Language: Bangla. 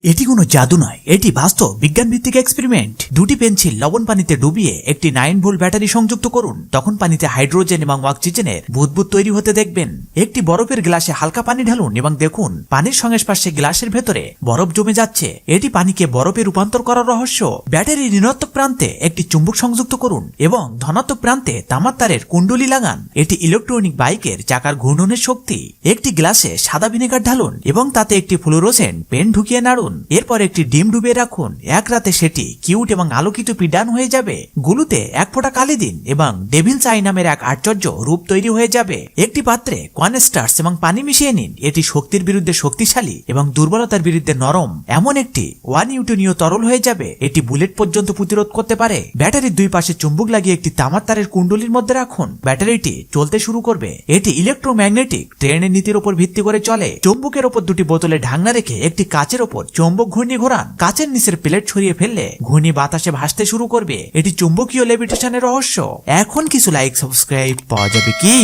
এটি কোনো জাদু নয়, এটি বাস্তব বিজ্ঞান ভিত্তিক এক্সপেরিমেন্ট। দুটি পেন্সিল লবণ পানিতে ডুবিয়ে একটি 9 ভোল্ট ব্যাটারি সংযুক্ত করুন। তখন পানিতে হাইড্রোজেন এবং অক্সিজেনের বুদবুদ তৈরি হতে দেখবেন। একটি বরফের গ্লাসে হালকা পানি ঢালুন এবং দেখুন পানির সংস্পর্শে গ্লাসের ভেতরে বরফ জমে যাচ্ছে। এটি পানিকে বরফে রূপান্তর করার রহস্য। ব্যাটারির ঋণাত্মক প্রান্তে একটি চুম্বক সংযুক্ত করুন এবং ধনাত্মক প্রান্তে তামার তারের কুণ্ডলী লাগান। এটি ইলেকট্রনিক বাইকের চাকার ঘূর্ণনের শক্তি। একটি গ্লাসে সাদা ভিনেগার ঢালুন এবং তাতে একটি ফ্লুরোসেন্ট পেন ঢুকিয়ে নাড়ুন। এরপর একটি ডিম ডুবিয়ে রাখুন। এক রাতে সেটি কিউট এবং আলোকিত পিডান হয়ে যাবে। গুলুতে এক ফোঁটা কালি দিন এবং ডেভিলস আই নামের এক আশ্চর্য রূপ তৈরি হয়ে যাবে। একটি পাত্রে কর্নস্টার্চ এবং পানি মিশিয়ে নিন। এটি শক্তির বিরুদ্ধে শক্তিশালী এবং দুর্বলতার বিরুদ্ধে নরম এমন একটি 1 নিউটনীয় তরল হয়ে যাবে। এটি বুলেট পর্যন্ত প্রতিরোধ করতে পারে। ব্যাটারির দুই পাশে চুম্বক লাগিয়ে একটি তামার তারের কুণ্ডলীর মধ্যে রাখুন। ব্যাটারিটি চলতে শুরু করবে। এটি ইলেকট্রোম্যাগনেটিক ট্রেনের নীতির উপর ভিত্তি করে চলে। চুম্বকের উপর দুটি বোতলে ঢাকনা রেখে একটি কাচের উপর চুম্বক ঘূর্ণি ঘোরান। কাচের নিচের প্লেট ছড়িয়ে ফেললে ঘূর্ণি বাতাসে ভাসতে শুরু করবে। এটি চুম্বকীয় লেভিটেশনের রহস্য। এখন কিছু লাইক সাবস্ক্রাইব পাওয়া যাবে কি?